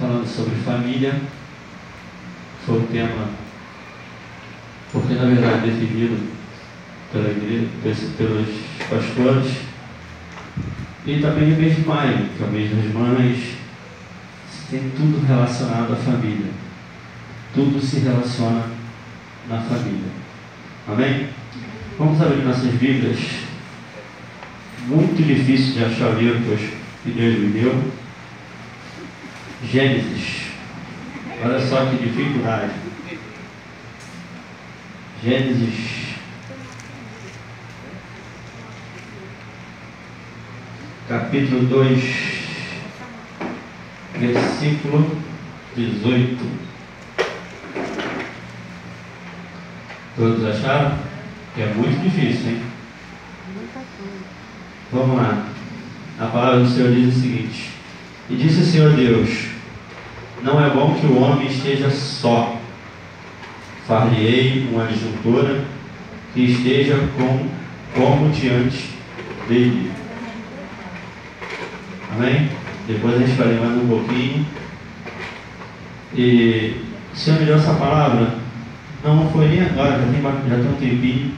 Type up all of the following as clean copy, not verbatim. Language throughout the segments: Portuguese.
falando sobre família. Foi o tema, porque na verdade definido pela igreja, pelos pastores, e também o mês de maio, que é o mês das mães. Tem tudo relacionado à família. Tudo se relaciona na família. Amém? Vamos abrir nossas Bíblias. Muito difícil de achar o livro que Deus me deu. Gênesis. Olha só que dificuldade. Gênesis. Capítulo 2, versículo 18. Todos acharam? Que é muito difícil, hein? Vamos lá. A palavra do Senhor diz o seguinte: E disse o Senhor Deus: Não é bom que o homem esteja só. Far-lhe-ei uma adjuntora que esteja como diante dele. Amém? Depois a gente vai ler mais um pouquinho. E o Senhor me deu essa palavra. Não foi nem agora, já tem um tempinho.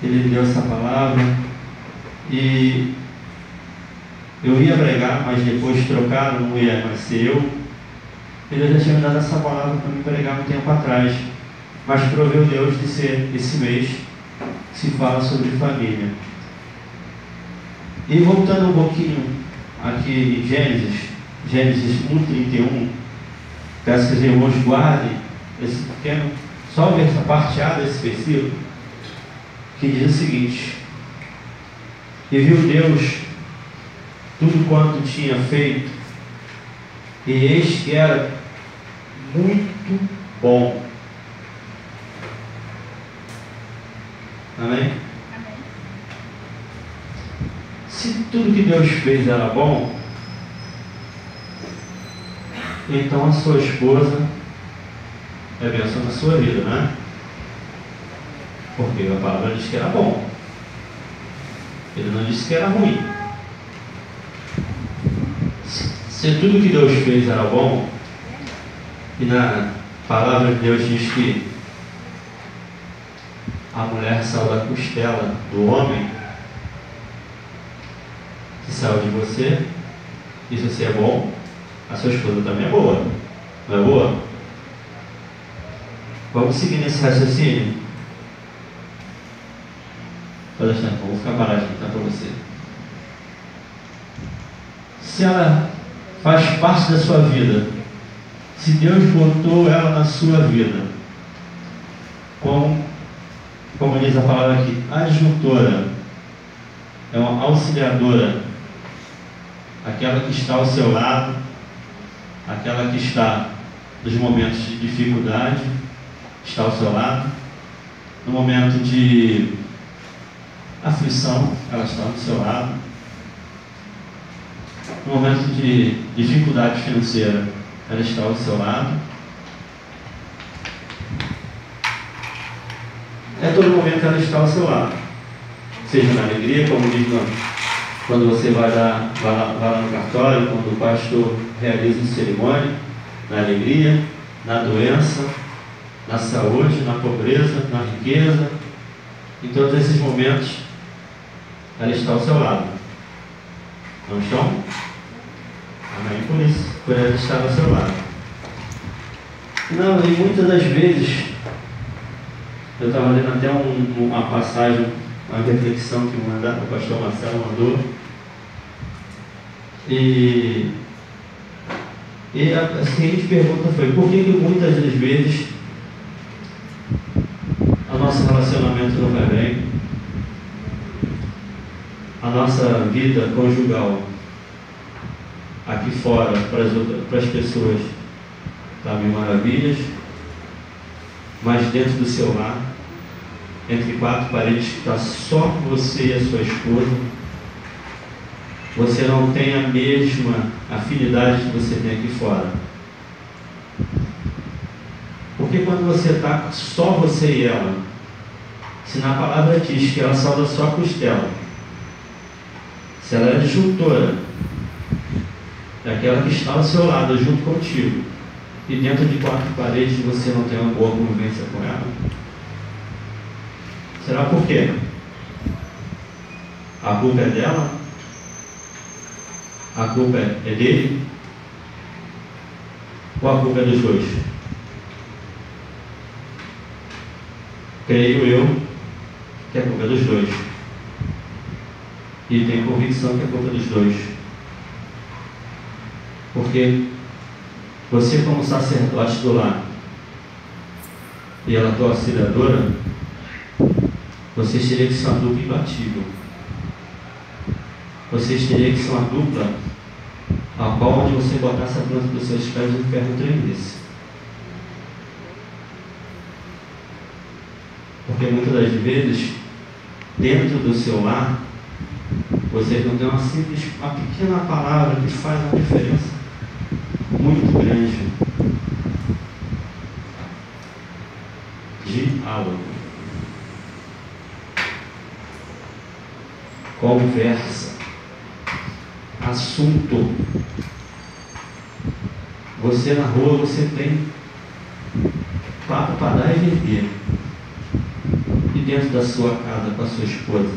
Ele me deu essa palavra. E eu ia pregar, mas depois trocaram, não ia mais ser eu. Ele já tinha me dado essa palavra para me pregar um tempo atrás. Mas proveu Deus de ser esse mês que se fala sobre família. E voltando um pouquinho aqui em Gênesis 1:31, peço que os irmãos guardem esse pequeno, só essa parte A desse versículo, que diz o seguinte: E viu Deus tudo quanto tinha feito, e eis que era muito bom. Amém? Se tudo que Deus fez era bom, então a sua esposa é bênção na sua vida, né? Porque a palavra diz que era bom. Ele não disse que era ruim. Se tudo que Deus fez era bom, e na palavra de Deus diz que a mulher saiu da costela do homem, que saiu de você, e se você é bom, a sua esposa também é boa. Não é boa? Vamos seguir nesse raciocínio? Pode deixar, vamos ficar paradinho, tá, para você. Se ela faz parte da sua vida, se Deus botou ela na sua vida, como diz a palavra aqui, adjuntora, é uma auxiliadora, aquela que está ao seu lado, aquela que está nos momentos de dificuldade, está ao seu lado, no momento de aflição, ela está do seu lado, no momento de dificuldade financeira, ela está ao seu lado. É todo momento que ela está ao seu lado, seja na alegria, como diz quando você vai lá no cartório, quando o pastor realiza a cerimônia, na alegria, na doença, na saúde, na pobreza, na riqueza, em todos esses momentos, ela está ao seu lado. Não estão? Amém por isso, por ela estar ao seu lado. Não, e muitas das vezes, eu estava lendo até uma passagem, uma reflexão que o pastor Marcelo mandou, e a seguinte pergunta foi: por que muitas das vezes o nosso relacionamento não vai bem, a nossa vida conjugal aqui fora para as pessoas está mil maravilhas, mas dentro do seu lar, entre quatro paredes, que está só você e a sua esposa, você não tem a mesma afinidade que você tem aqui fora. Porque quando você está só você e ela, se na palavra diz que ela saiu da sua costela, Se ela é disjuntora, é aquela que está ao seu lado, junto contigo, e dentro de 4 paredes você não tem uma boa convivência com ela, será por quê? A culpa é dela? A culpa é dele? Ou a culpa é dos dois? Creio eu que a culpa é dos dois. E tenho convicção que a culpa é dos dois. Porque você, como sacerdote do lar, e ela tua auxiliadora, vocês teriam que ser uma dupla imbatível. Vocês teriam que ser uma dupla a qual onde você botasse a planta dos seus pés no ferro tremesse. Porque muitas das vezes, dentro do seu lar, vocês não têm uma pequena palavra que faz uma diferença muito grande. Diálogo. Conversa. Assunto. Você na rua, você tem papo para dar e vender. E dentro da sua casa com a sua esposa,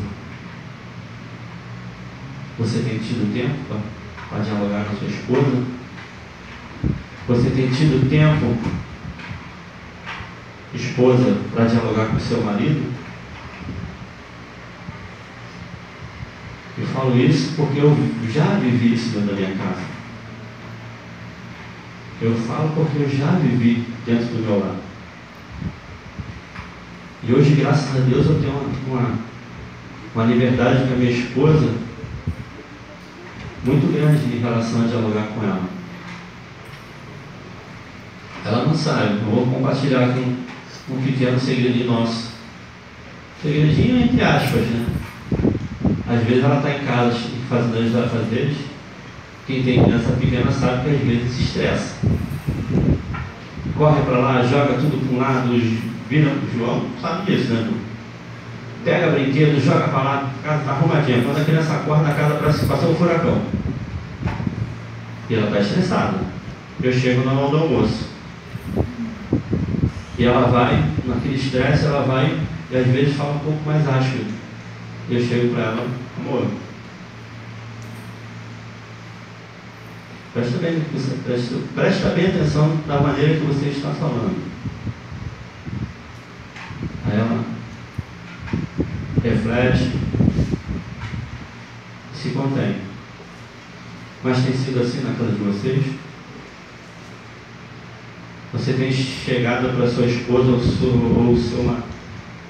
você tem tido tempo para dialogar com a sua esposa? Você tem tido tempo, esposa, para dialogar com o seu marido? Eu falo isso porque eu já vivi isso dentro da minha casa. Eu falo porque eu já vivi dentro do meu lar. E hoje, graças a Deus, eu tenho uma liberdade com a minha esposa muito grande em relação a dialogar com ela. Ela não sabe, eu vou compartilhar com um pequeno segredinho nosso. Segredinho entre aspas, né? Às vezes ela está em casa fazendo os afazeres. Quem tem criança pequena sabe que às vezes se estressa. Corre para lá, joga tudo para um lado, vira o João, sabe disso, né? Pega brinquedo, joga para lá, a casa está arrumadinha. Quando a criança acorda, a casa parece que passou um furacão. E ela está estressada. Eu chego na hora do almoço. E ela vai, naquele estresse, ela vai e às vezes fala um pouco mais áspero. E eu chego para ela, amor, presta bem atenção da maneira que você está falando. Aí ela reflete, se contém. Mas tem sido assim na casa de vocês? Você tem chegado para sua esposa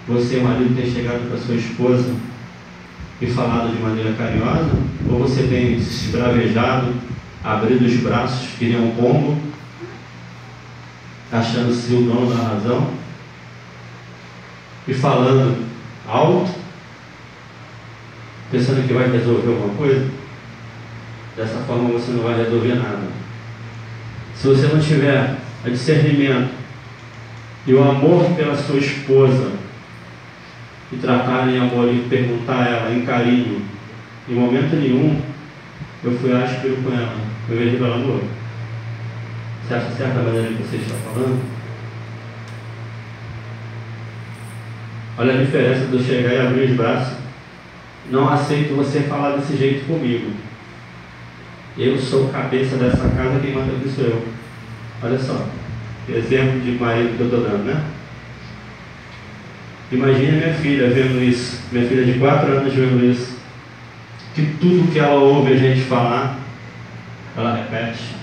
você, marido, tem chegado para sua esposa e falado de maneira carinhosa? Ou você tem se esbravejado, abrido os braços, que nem um pombo, achando-se o dono da razão e falando alto, pensando que vai resolver alguma coisa? Dessa forma você não vai resolver nada. Se você não tiver o discernimento e o amor pela sua esposa, e tratar em amor e perguntar a ela em carinho, em momento nenhum eu fui áspero com ela, eu vejo pelo amor. Você acha certa a maneira que você está falando? Olha a diferença de eu chegar e abrir os braços. Não aceito você falar desse jeito comigo. Eu sou cabeça dessa casa, quem manda aqui sou eu. Olha só, exemplo de marido que eu estou dando, né? Imagine minha filha vendo isso, minha filha de 4 anos vendo isso, que tudo que ela ouve a gente falar, ela repete.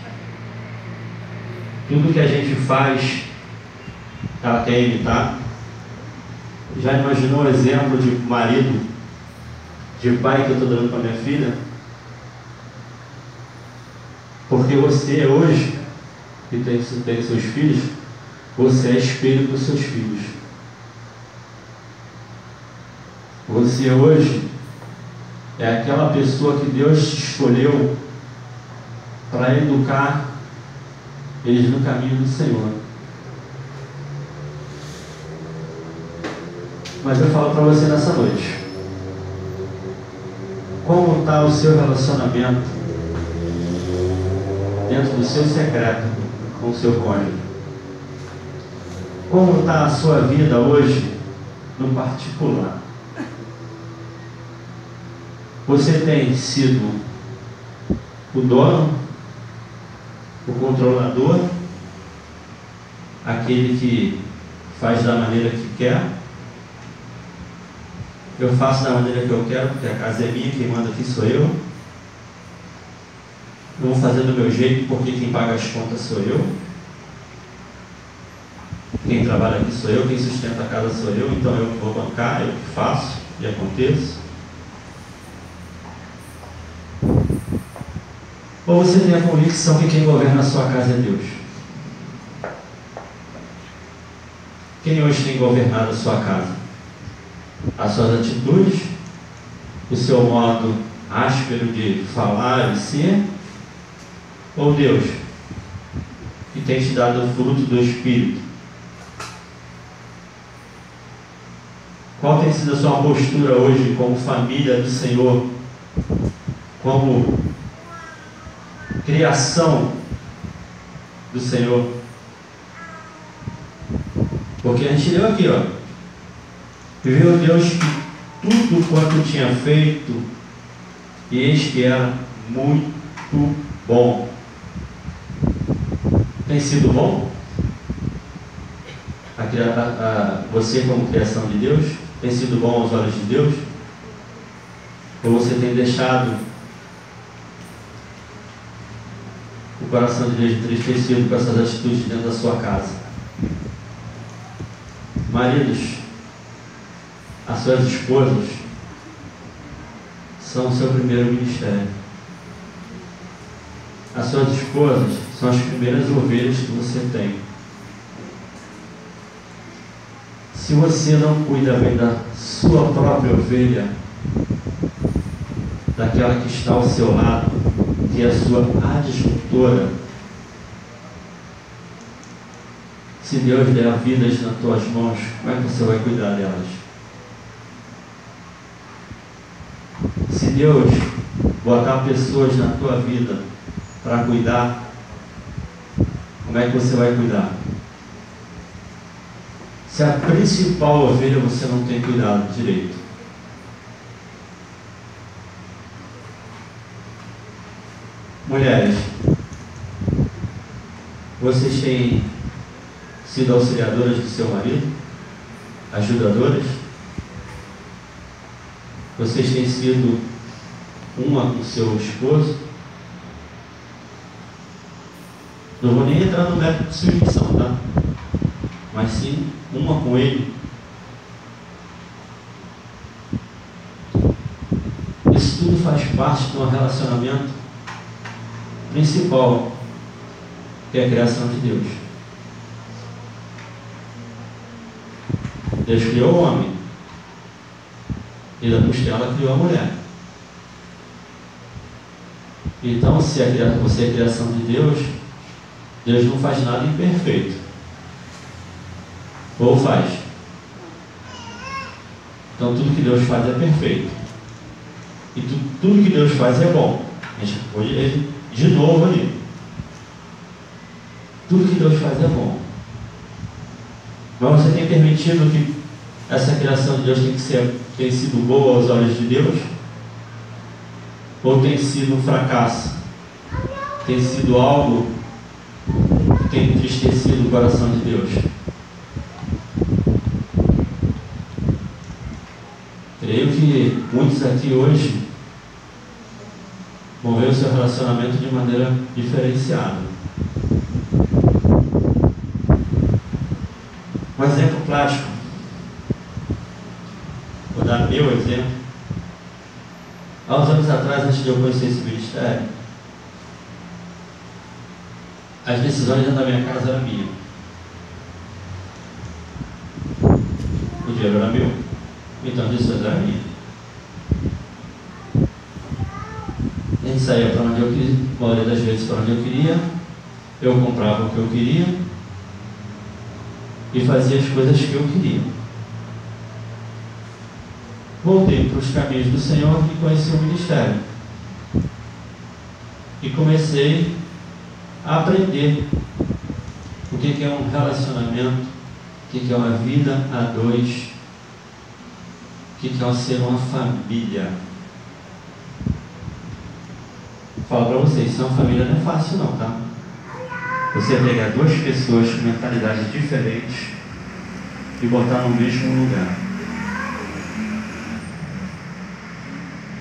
Tudo que a gente faz, ela quer imitar. Já imaginou o exemplo de marido, de pai que eu estou dando para minha filha? Porque você hoje, que tem seus filhos, você é espelho dos seus filhos. Você hoje é aquela pessoa que Deus escolheu para educar eles no caminho do Senhor. Mas eu falo para você nessa noite, Como está o seu relacionamento dentro do seu secreto com o seu cônjuge? Como está a sua vida hoje no particular? Você tem sido o dono, o controlador, aquele que faz da maneira que quer? Eu faço da maneira que eu quero, porque a casa é minha, quem manda aqui sou eu. Eu vou fazer do meu jeito, porque quem paga as contas sou eu. Quem trabalha aqui sou eu, quem sustenta a casa sou eu, então eu que vou bancar, eu que faço e aconteço. Ou você tem a convicção que quem governa a sua casa é Deus? Quem hoje tem governado a sua casa? As suas atitudes? O seu modo áspero de falar e ser? Ou Deus, que tem te dado o fruto do Espírito? Qual tem sido a sua postura hoje como família do Senhor? Como criação do Senhor? Porque a gente leu aqui, ó. Viu Deus que tudo quanto tinha feito, e eis que era muito bom. Tem sido bom? Você como criação de Deus? Tem sido bom aos olhos de Deus? Ou você tem deixado o coração de Deus entristecido com essas atitudes dentro da sua casa? Maridos, as suas esposas são o seu primeiro ministério. As suas esposas são as primeiras ovelhas que você tem. Se você não cuida bem da sua própria ovelha, daquela que está ao seu lado, que é a sua adjutora, se Deus der vidas nas tuas mãos, como é que você vai cuidar delas? Se Deus botar pessoas na tua vida para cuidar, como é que você vai cuidar? Se a principal ovelha você não tem cuidado direito. Mulheres, vocês têm sido auxiliadoras do seu marido? Ajudadoras? Vocês têm sido uma com o seu esposo? Não vou nem entrar no método de submissão, tá? Mas sim, uma com ele. Isso tudo faz parte de um relacionamento principal, que é a criação de Deus. Deus criou o homem, e da costela criou a mulher. Então, se você é a criação de Deus, Deus não faz nada imperfeito. Ou faz? Então tudo que Deus faz é perfeito. E tudo que Deus faz é bom. A gente pode ler de novo ali. Tudo que Deus faz é bom. Mas você tem permitido que essa criação de Deus tem sido boa aos olhos de Deus? Ou tem sido um fracasso? Tem sido algo que tem entristecido o coração de Deus? Creio que muitos aqui hoje vão ver o seu relacionamento de maneira diferenciada. Um exemplo prático. Vou dar meu exemplo. Há uns anos atrás, antes de eu conhecer esse ministério, as decisões dentro da minha casa eram minhas. O dinheiro era meu. Então as decisões eram minhas. A gente saía para onde eu queria, a maioria das vezes para onde eu queria, eu comprava o que eu queria e fazia as coisas que eu queria. voltei para os caminhos do Senhor e conheci o ministério. E comecei a aprender o que é um relacionamento, o que é uma vida a dois, o que é ser uma família. Falo para vocês, ser uma família não é fácil não, tá? Você pegar duas pessoas com mentalidades diferentes e botar no mesmo lugar.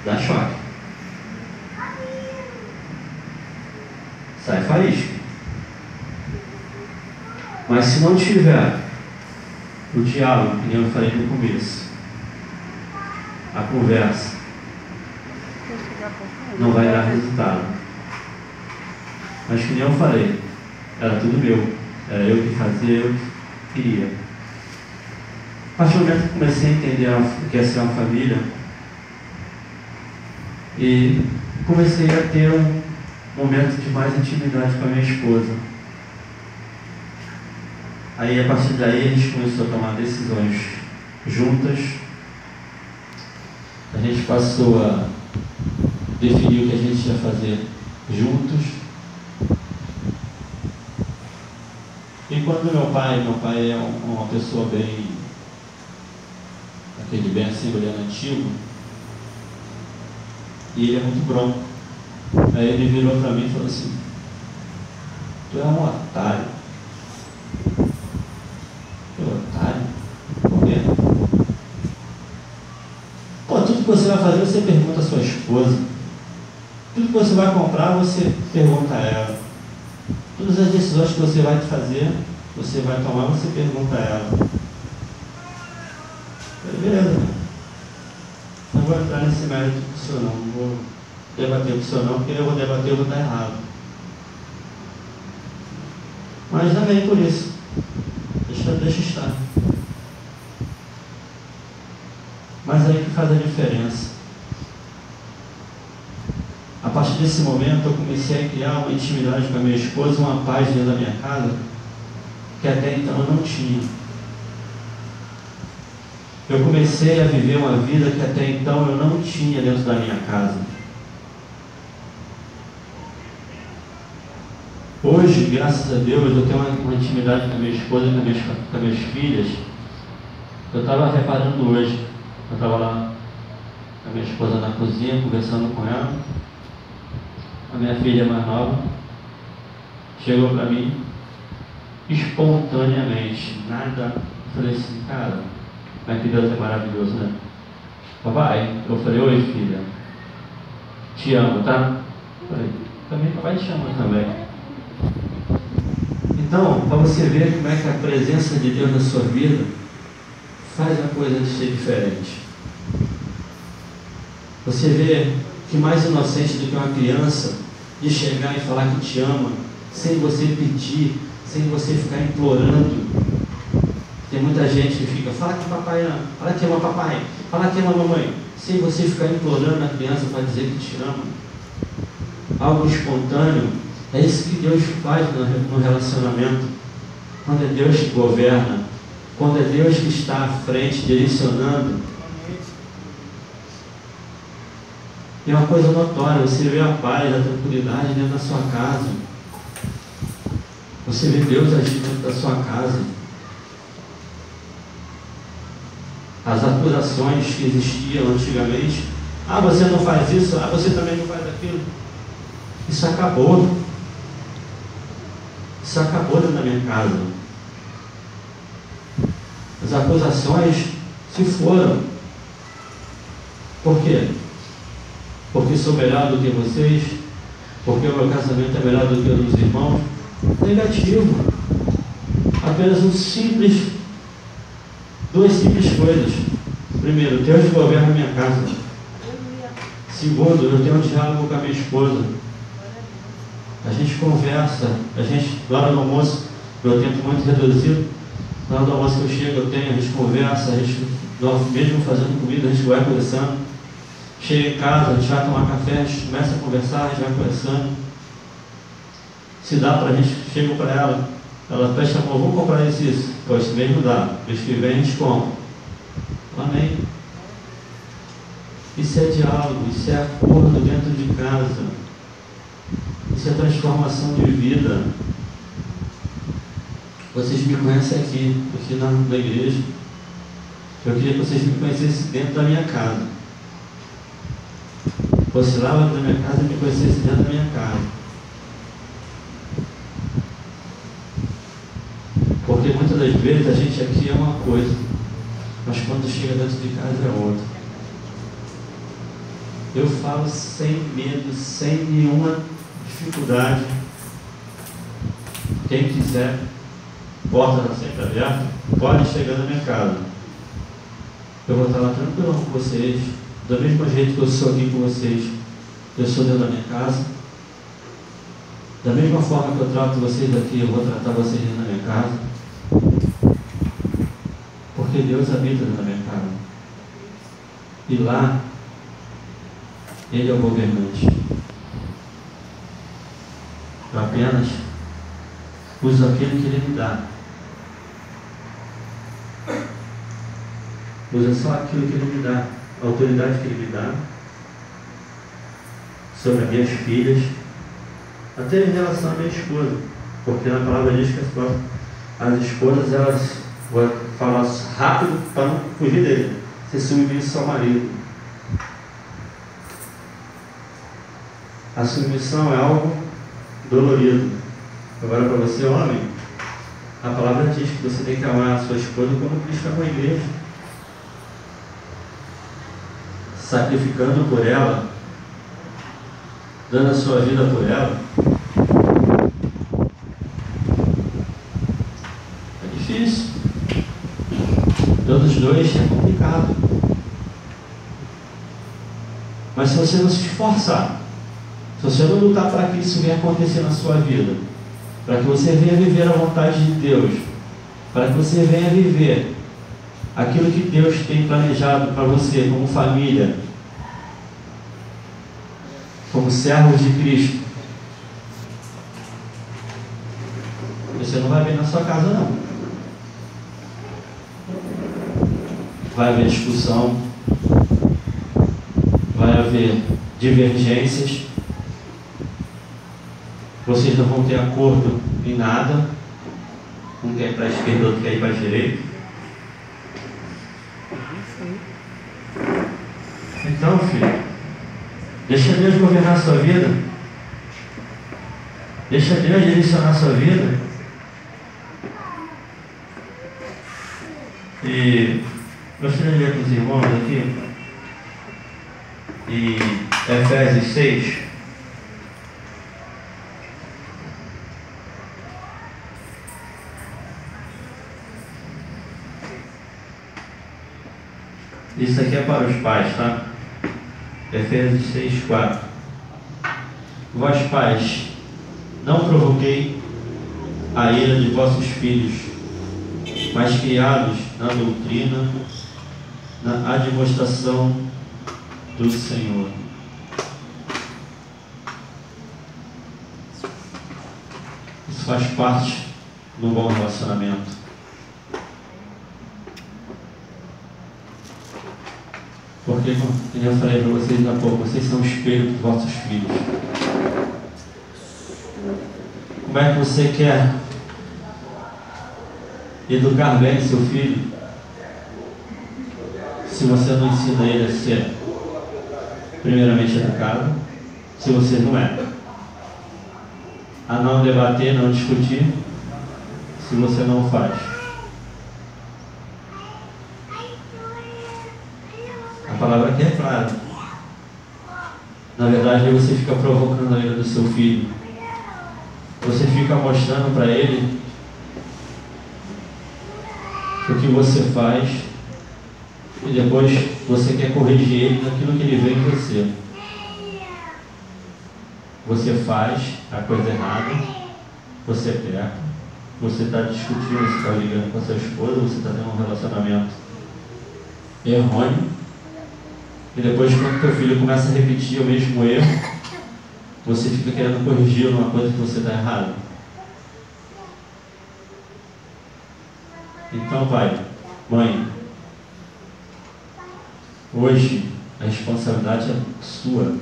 Dá choque. Sai faísca. Mas se não tiver o diálogo, que eu falei no começo, a conversa, não vai dar resultado. Mas que nem eu falei, era tudo meu, era eu que fazia, eu que queria. A partir do momento que comecei a entender o que é ser uma família, e comecei a ter um momento de mais intimidade com a minha esposa. Aí, a partir daí, a gente começou a tomar decisões juntas. A gente passou a definir o que a gente ia fazer juntos. E quando meu pai é uma pessoa bem, aquele bem assim, olhando antigo, e ele é muito bronco. Aí ele virou para mim e falou assim: tu é um otário. Eu, otário? Por quê? Pô, tudo que você vai fazer, você pergunta à sua esposa. Tudo que você vai comprar, você pergunta a ela. Todas as decisões que você vai fazer, você vai tomar, você pergunta a ela. Eu falei, beleza, não vou entrar nesse mérito com o senhor não vou debater com o senhor não, porque eu vou debater, eu vou estar errado. Mas também por isso, deixa estar. Mas aí que faz a diferença. A partir desse momento eu comecei a criar uma intimidade com a minha esposa, uma paz dentro da minha casa, que até então eu não tinha. Eu comecei a viver uma vida que até então eu não tinha dentro da minha casa. Hoje, graças a Deus, eu tenho uma intimidade com a minha esposa e com as minhas filhas. Eu estava reparando hoje, eu estava lá com a minha esposa na cozinha, conversando com ela. A minha filha mais nova chegou para mim espontaneamente, nada. Eu falei assim, cara, mas que Deus é maravilhoso, né? Papai, eu falei, oi filha, te amo, tá? Eu falei, também papai te ama também. Então, para você ver como é que a presença de Deus na sua vida faz a coisa ser diferente. Você vê que mais inocente do que uma criança de chegar e falar que te ama, sem você pedir, sem você ficar implorando. Tem muita gente que fica, fala que papai ama, fala que ama papai, fala que ama mamãe, sem você ficar implorando a criança para dizer que te ama. Algo espontâneo, é isso que Deus faz no relacionamento. Quando é Deus que governa, quando é Deus que está à frente, direcionando. É uma coisa notória, você vê a paz, a tranquilidade dentro da sua casa. Você vê Deus agir dentro da sua casa. As acusações que existiam antigamente, ah, você não faz isso, ah, você também não faz aquilo. Isso acabou. Isso acabou dentro da minha casa. As acusações se foram. Por quê? Porque sou melhor do que vocês? Porque o meu casamento é melhor do que o dos irmãos? Negativo. Apenas duas simples coisas. Primeiro, Deus governa a minha casa. Segundo, eu tenho um diálogo com a minha esposa. A gente conversa, na hora do almoço, meu tempo muito reduzido, na hora do almoço que eu chego, a gente conversa, mesmo fazendo comida, a gente vai conversando. Chega em casa, a gente vai tomar café, a gente começa a conversar, a gente vai conversando. Se dá para a gente, chego para ela fecha a mão, vamos comprar isso. Pô, esse mesmo dá, mês que vem a gente compra. Amém. Isso é diálogo, isso é acordo dentro de casa. Isso é transformação de vida. Vocês me conhecem aqui na igreja. Eu queria que vocês me conhecessem dentro da minha casa. Fosse lá dentro da minha casa e me conhecesse dentro da minha casa. Porque muitas das vezes a gente aqui é uma coisa, mas quando chega dentro de casa é outra. Eu falo sem medo, sem nenhuma dificuldade. Quem quiser, porta está sempre aberta, pode chegar na minha casa. Eu vou estar lá tranquilo com vocês, do mesmo jeito que eu sou aqui com vocês. Eu sou dentro da minha casa. Da mesma forma que eu trato vocês aqui, eu vou tratar vocês dentro da minha casa. Porque Deus habita dentro da minha casa. E lá, Ele é o governante. Eu apenas uso aquilo que Ele me dá. Usa só aquilo que Ele me dá, a autoridade que Ele me dá sobre as minhas filhas, até em relação à minha esposa, porque na palavra diz que as esposas, elas vão falar rápido para não fugir dele, ser submissa ao marido. A submissão é algo dolorido. Agora, para você, homem, a palavra diz que você tem que amar a sua esposa como Cristo amou a igreja, sacrificando por ela, dando a sua vida por ela. É difícil. Todos dois é complicado. Mas se você não se esforçar, se você não lutar para que isso venha acontecer na sua vida, para que você venha viver a vontade de Deus, para que você venha viver aquilo que Deus tem planejado para você como família, como servos de Cristo, você não vai ver na sua casa, não. Vai haver discussão, vai haver divergências, vocês não vão ter acordo em nada, um quer ir para a esquerda, outro quer ir para a direita. Então, filho, deixa Deus governar a sua vida, deixa Deus direcionar a sua vida. E gostaria de ler com os irmãos aqui em Efésios 6. Isso aqui é para os pais, tá? Efésios 6, 4. Vós, pais, não provoquei a ira de vossos filhos, mas criados na doutrina, na admoestação do Senhor. Isso faz parte do bom relacionamento. Porque, como eu falei para vocês há pouco, vocês são o espelho dos vossos filhos. Como é que você quer educar bem seu filho se você não ensina ele a ser primeiramente educado, se você não é? A não debater, não discutir, se você não faz? A palavra aqui é clara. Na verdade, você fica provocando a ira do seu filho. Você fica mostrando para ele o que você faz e depois você quer corrigir ele naquilo que ele vê em você. Você faz a coisa errada, você peca, você está discutindo, você está ligando com a sua esposa, você está tendo um relacionamento errôneo. E depois, quando teu filho começa a repetir o mesmo erro, você fica querendo corrigir uma coisa que você está errado. Então, pai, mãe, hoje A responsabilidade é sua,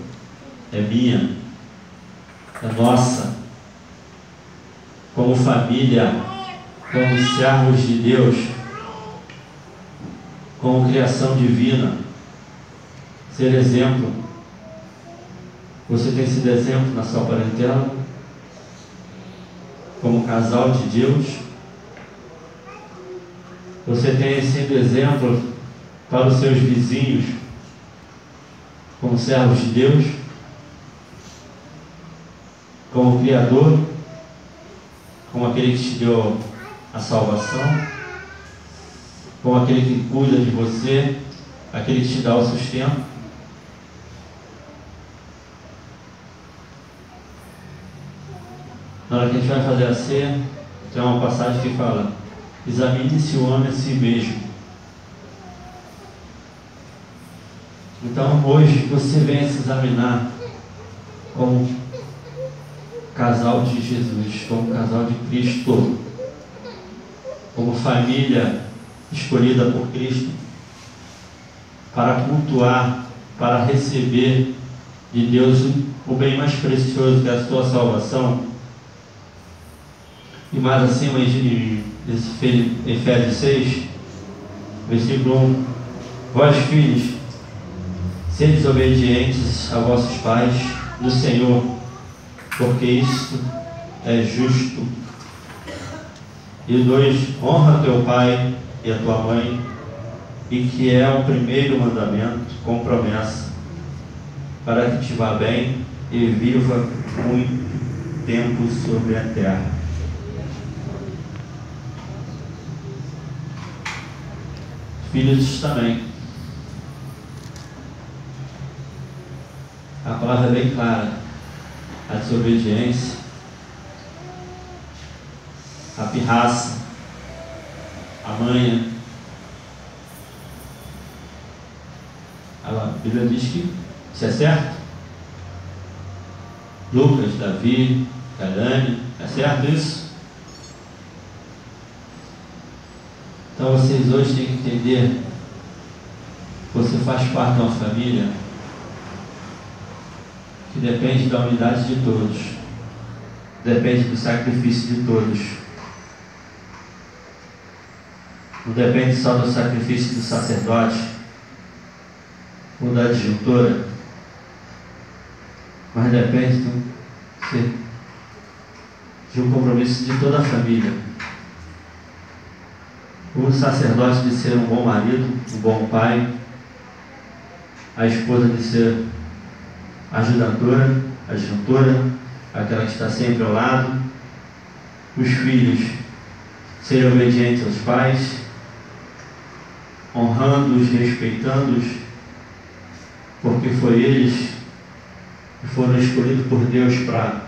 é minha, é nossa. Como família, como servos de Deus, como criação divina, ser exemplo. Você tem sido exemplo na sua parentela, como casal de Deus. Você tem sido exemplo para os seus vizinhos, como servos de Deus, como Criador, como aquele que te deu a salvação, como aquele que cuida de você, aquele que te dá o sustento. Na hora que a gente vai fazer a ceia, tem uma passagem que fala: examine-se o homem a si mesmo. Então hoje você venha se examinar como casal de Jesus, como casal de Cristo, como família escolhida por Cristo, para cultuar, para receber de Deus o bem mais precioso, que é a sua salvação. E mais acima, em Efésios 6, versículo 1: vós, filhos, sedes obedientes a vossos pais no Senhor, porque isto é justo. E 2: honra teu pai e a tua mãe, e que é o primeiro mandamento com promessa, para que te vá bem e viva muito tempo sobre a terra. Filhos também. A palavra é bem clara: a desobediência, a pirraça, a manha. A Bíblia diz que isso é certo. Lucas, Davi, Galane, é certo isso? Então vocês hoje têm que entender que você faz parte de uma família que depende da unidade de todos, depende do sacrifício de todos. Não depende só do sacrifício do sacerdote ou da adjuntora, mas depende de um compromisso de toda a família. O sacerdote de ser um bom marido, um bom pai, a esposa de ser ajudadora, adjuntora, aquela que está sempre ao lado, os filhos serem obedientes aos pais, honrando-os, respeitando-os, porque foi eles que foram escolhidos por Deus para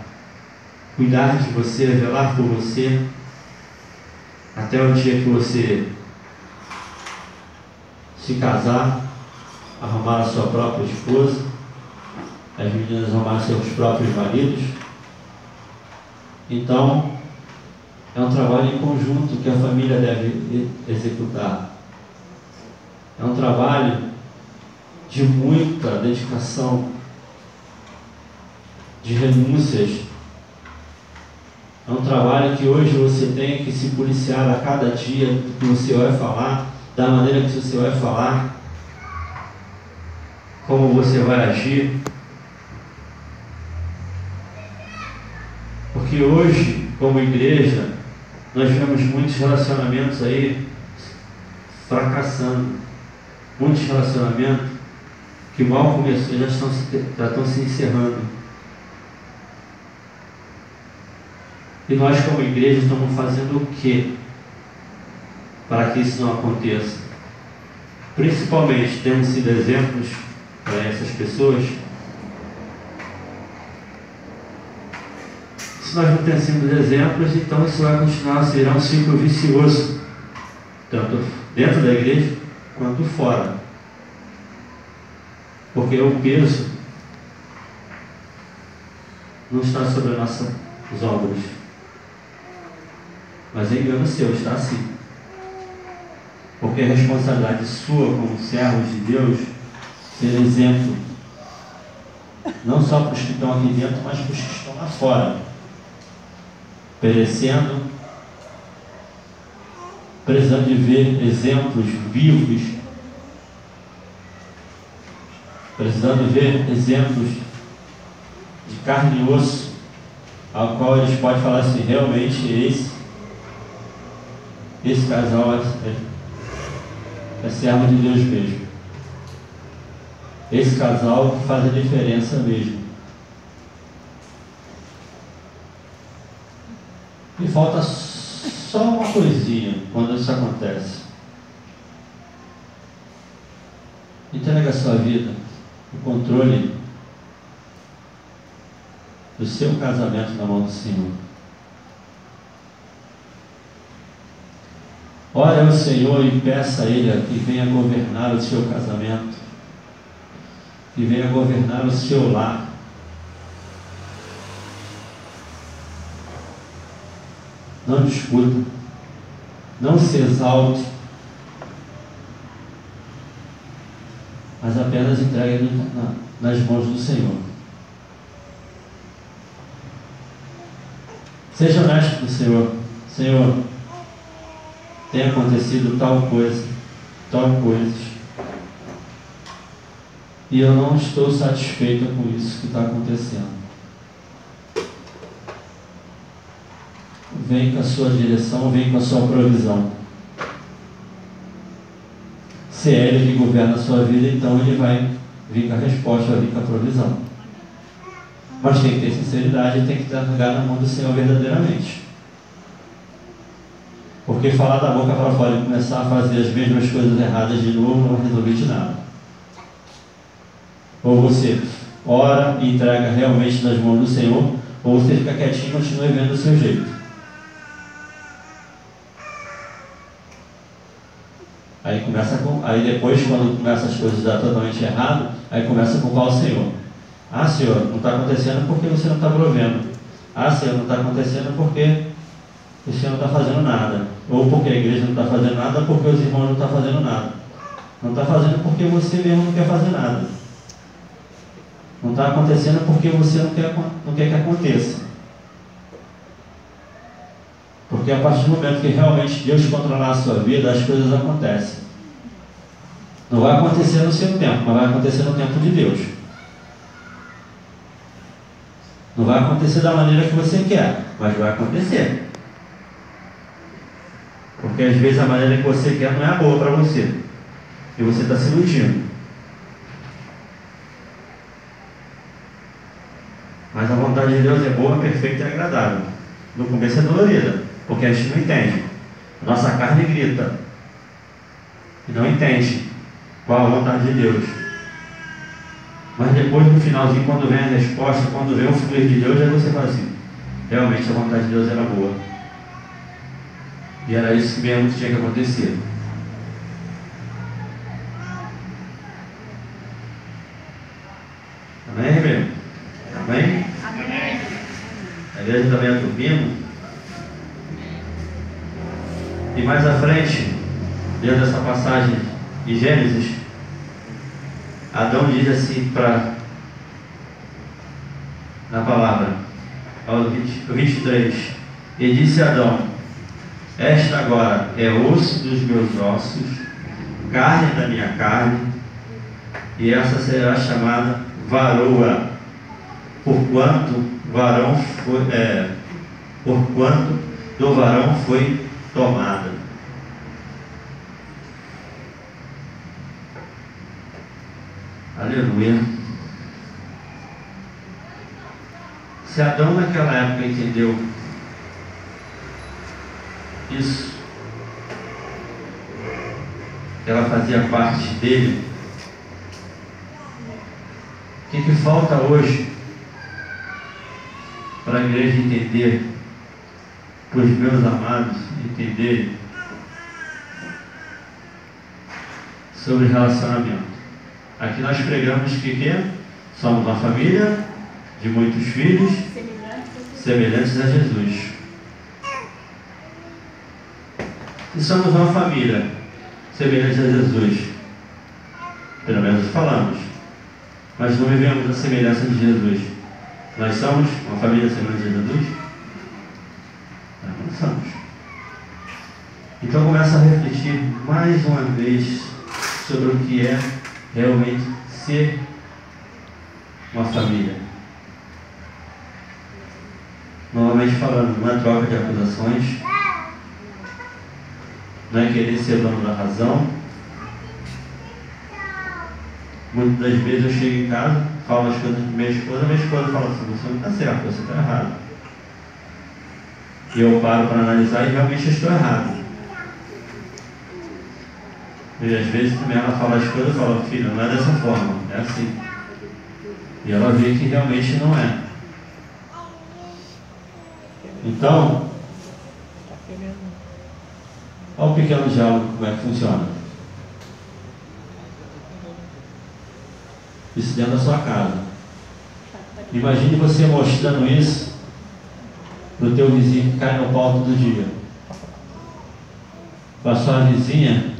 cuidar de você, velar por você, até o dia que você se casar, arrumar a sua própria esposa, as meninas arrumar seus próprios maridos. Então, é um trabalho em conjunto que a família deve executar. É um trabalho de muita dedicação, de renúncias. É um trabalho que hoje você tem que se policiar a cada dia do que você vai falar, da maneira que você vai falar, como você vai agir. Porque hoje, como igreja, nós vemos muitos relacionamentos aí fracassando, muitos relacionamentos que mal começou já estão se encerrando. E nós, como igreja, estamos fazendo o quê para que isso não aconteça? Principalmente, temos sido exemplos para essas pessoas. Se nós não temos sido exemplos, então isso vai continuar a ser um ciclo vicioso, tanto dentro da igreja quanto fora. Porque o peso não está sobre os nossos ombros, mas engano seu, está assim. Porque a responsabilidade sua como servos de Deus, ser exemplo, não só para os que estão aqui dentro, mas para os que estão lá fora, perecendo, precisando de ver exemplos vivos, precisando ver exemplos de carne e osso, ao qual eles podem falar assim, realmente esse casal é servo de Deus mesmo. Esse casal faz a diferença mesmo. E falta só uma coisinha quando isso acontece. Entrega a sua vida, o controle do seu casamento na mão do Senhor. Ore ao Senhor e peça a Ele que venha governar o seu casamento, que venha governar o seu lar. Não discuta, não se exalte, mas apenas entregue nas mãos do Senhor. Seja honesto com o Senhor. Senhor, tem acontecido tal coisa, e eu não estou satisfeita com isso que está acontecendo. Vem com a sua direção, vem com a sua provisão. Se é Ele que governa a sua vida, então Ele vai vir com a resposta, vai vir com a provisão. Mas tem que ter sinceridade e tem que entregar na mão do Senhor verdadeiramente. Porque falar da boca para fora e começar a fazer as mesmas coisas erradas de novo não vai resolver de nada. Ou você ora e entrega realmente nas mãos do Senhor, ou você fica quietinho e continua vivendo do seu jeito. Aí depois, quando começa as coisas a dar totalmente errado, aí começa a culpar o Senhor. Ah, Senhor, não está acontecendo porque você não está provendo. Ah, Senhor, não está acontecendo porque o Senhor não está fazendo nada. Ou porque a igreja não está fazendo nada, porque os irmãos não estão fazendo nada. Não está fazendo porque você mesmo não quer fazer nada. Não está acontecendo porque você não quer que aconteça. Porque a partir do momento que realmente Deus controlar a sua vida, as coisas acontecem. Não vai acontecer no seu tempo, mas vai acontecer no tempo de Deus. Não vai acontecer da maneira que você quer, mas vai acontecer. Porque às vezes a maneira que você quer não é a boa para você. E você está se iludindo. Mas a vontade de Deus é boa, perfeita e agradável. No começo é dolorida, porque a gente não entende. Nossa carne grita e não entende qual a vontade de Deus. Mas depois, no finalzinho, quando vem a resposta, quando vem o fluir de Deus, aí você fala assim, realmente a vontade de Deus era boa. E era isso mesmo que tinha que acontecer. Amém, irmão? Amém? Amém. A igreja também é dormindo. E mais à frente, dentro dessa passagem de Gênesis, Adão diz assim na palavra, ao 23, e disse Adão, esta agora é osso dos meus ossos, carne da minha carne, e essa será chamada varoa, porquanto do varão foi tomada. Aleluia. Se Adão naquela época entendeu isso, que ela fazia parte dele, o que falta hoje para a igreja entender, para os meus amados entenderem sobre relacionamento? Aqui nós pregamos que somos uma família de muitos filhos semelhantes a Jesus. E somos uma família semelhante a Jesus, pelo menos falamos. mas não vivemos a semelhança de Jesus. Nós somos uma família semelhante de Jesus? Nós não somos. Então começa a refletir mais uma vez sobre o que é realmente ser uma família. Novamente falando, não é troca de acusações, não é querer ser dono da razão. Muitas das vezes eu chego em casa, falo as coisas com minha esposa fala assim: você não está certo, você está errado. E eu paro para analisar e realmente eu estou errado. E às vezes também ela fala as coisas e fala: filho, não é dessa forma, é assim. E ela vê que realmente não é. Então, olha o pequeno diálogo, como é que funciona. Isso dentro da sua casa. Imagine você mostrando isso para o teu vizinho que cai no pau todo dia. Para a sua vizinha,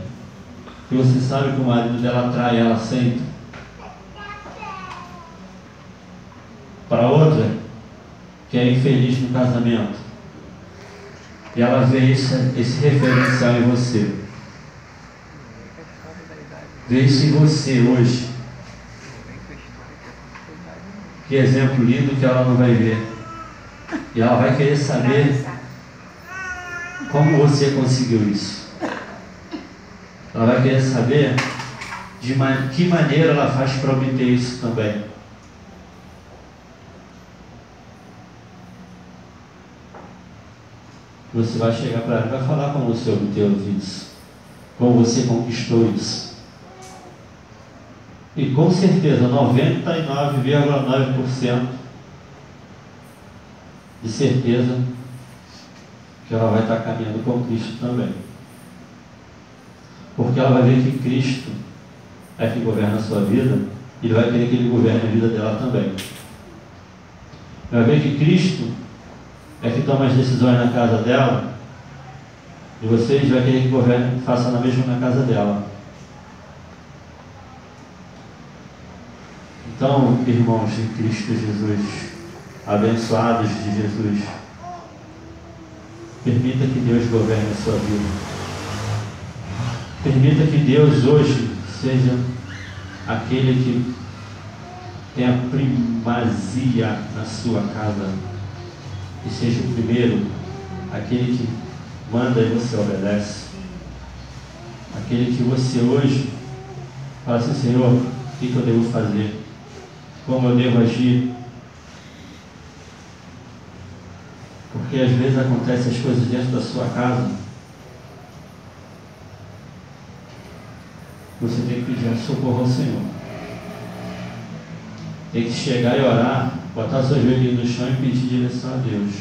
que você sabe que o marido dela trai ela sempre. Para outra, que é infeliz no casamento. E ela vê esse referencial em você. Vê isso em você hoje. Que exemplo lindo que ela não vai ver. E ela vai querer saber como você conseguiu isso. Ela vai querer saber de que maneira ela faz para obter isso também. Você vai chegar para ela e vai falar como você obteve isso, como você conquistou isso. E com certeza 99,9% de certeza que ela vai estar caminhando com Cristo também. Porque ela vai ver que Cristo é que governa a sua vida e Ele vai querer que Ele governe a vida dela também. Vai ver que Cristo é que toma as decisões na casa dela e vocês vai querer que governe, faça na mesma na casa dela. Então, irmãos de Cristo Jesus, abençoados de Jesus, permita que Deus governe a sua vida. Permita que Deus hoje seja aquele que tem a primazia na sua casa. Que seja o primeiro, aquele que manda e você obedece. Aquele que você hoje fala assim: Senhor, o que eu devo fazer? Como eu devo agir? Porque às vezes acontecem as coisas dentro da sua casa. Você tem que pedir socorro ao Senhor. Tem que chegar e orar, botar sua joelhinha no chão e pedir direção a Deus.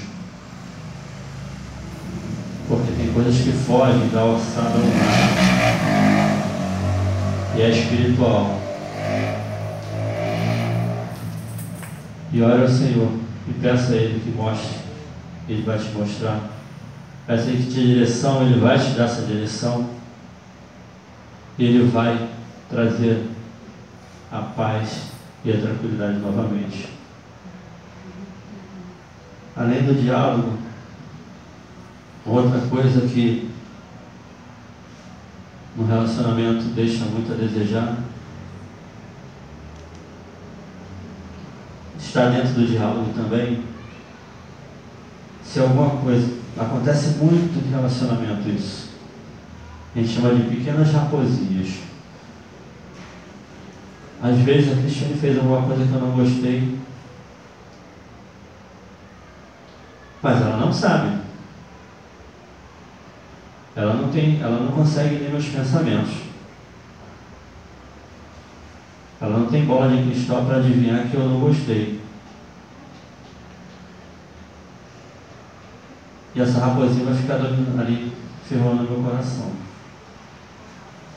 Porque tem coisas que fogem da alçada humana. E é espiritual. E ore ao Senhor e peça a Ele que mostre. Ele vai te mostrar. Peça a Ele que te dê direção, Ele vai te dar essa direção. E Ele vai trazer a paz e a tranquilidade novamente. Além do diálogo, outra coisa que no relacionamento deixa muito a desejar está dentro do diálogo também. Se alguma coisa acontece muito em relacionamento, isso a gente chama de pequenas raposinhas. Às vezes a Cristiane fez alguma coisa que eu não gostei, mas ela não sabe. Ela não consegue ler meus pensamentos. Ela não tem bola de cristal para adivinhar que eu não gostei. E essa raposinha vai ficar ali ferrando no meu coração.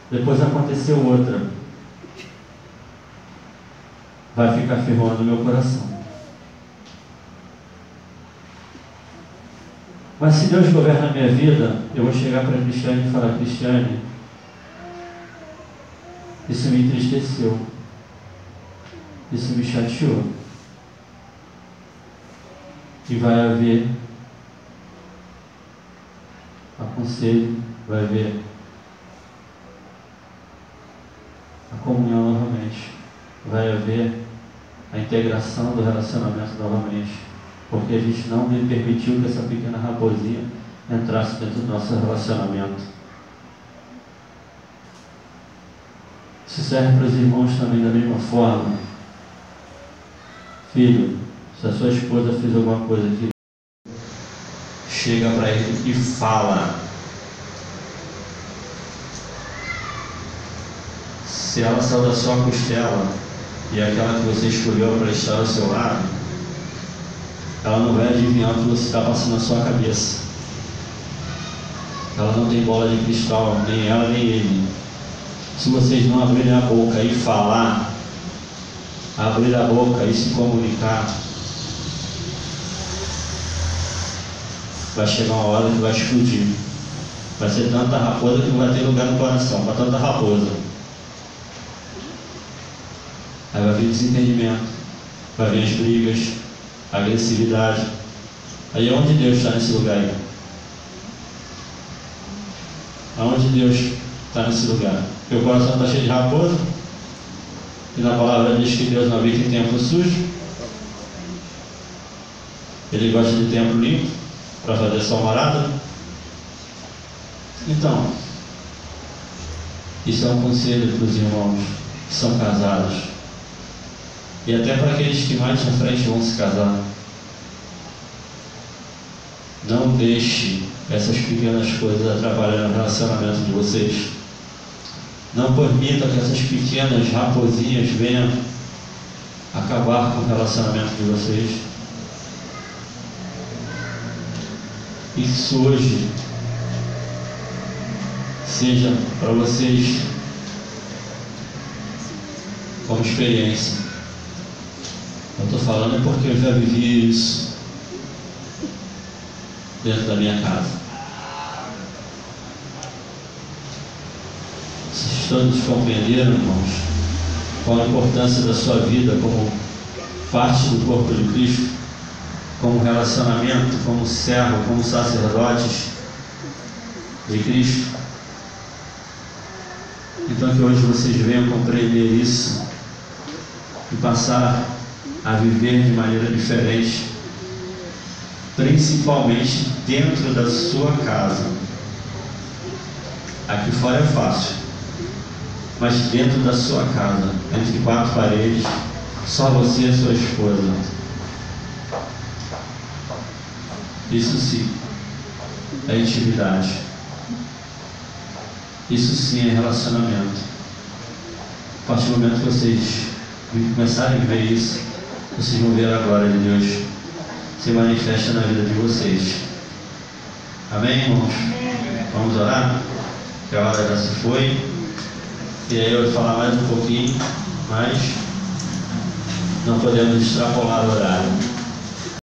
Depois aconteceu outra. Vai ficar ferrando no meu coração. Mas se Deus governa a minha vida, eu vou chegar para a Cristiane e falar: Cristiane, isso me entristeceu. isso me chateou. E vai haver aconselho, vai haver a comunhão novamente, vai haver a integração do relacionamento novamente, porque a gente não permitiu que essa pequena raposinha entrasse dentro do nosso relacionamento. Isso serve para os irmãos também da mesma forma. Filho, se a sua esposa fez alguma coisa que chega para ele e fala. Se ela saiu da sua costela e é aquela que você escolheu para estar ao seu lado, ela não vai adivinhar o que você está passando na sua cabeça. Ela não tem bola de cristal, nem ela nem ele. Se vocês não abrirem a boca e falar, abrir a boca e se comunicar, vai chegar uma hora que vai explodir. Vai ser tanta raposa que não vai ter lugar no coração, para tanta raposa. Aí vai vir desentendimento, vai vir as brigas, a agressividade. Aí é onde Deus está nesse lugar aí? Aonde Deus está nesse lugar? Porque o coração está cheio de raposa, e na palavra diz que Deus não habita em templo sujo. Ele gosta de templo limpo, para fazer sua morada. Então, isso é um conselho para os irmãos que são casados, e até para aqueles que mais na frente vão se casar. Não deixe essas pequenas coisas atrapalhando o relacionamento de vocês. Não permita que essas pequenas raposinhas venham acabar com o relacionamento de vocês. Isso hoje seja para vocês como experiência. Eu estou falando porque eu já vivi isso dentro da minha casa. Vocês todos compreenderam, irmãos, qual a importância da sua vida como parte do corpo de Cristo, como relacionamento, como servo, como sacerdotes de Cristo? Então que hoje vocês venham compreender isso e passar a viver de maneira diferente, principalmente dentro da sua casa. Aqui fora é fácil, mas dentro da sua casa, entre quatro paredes, só você e a sua esposa. Isso sim é intimidade. Isso sim é relacionamento. A partir do momento que vocês começarem a ver isso, vocês vão ver a glória de Deus se manifesta na vida de vocês. Amém, irmãos? Vamos orar? Que a hora já se foi. E aí eu vou falar mais um pouquinho, mas não podemos extrapolar o horário.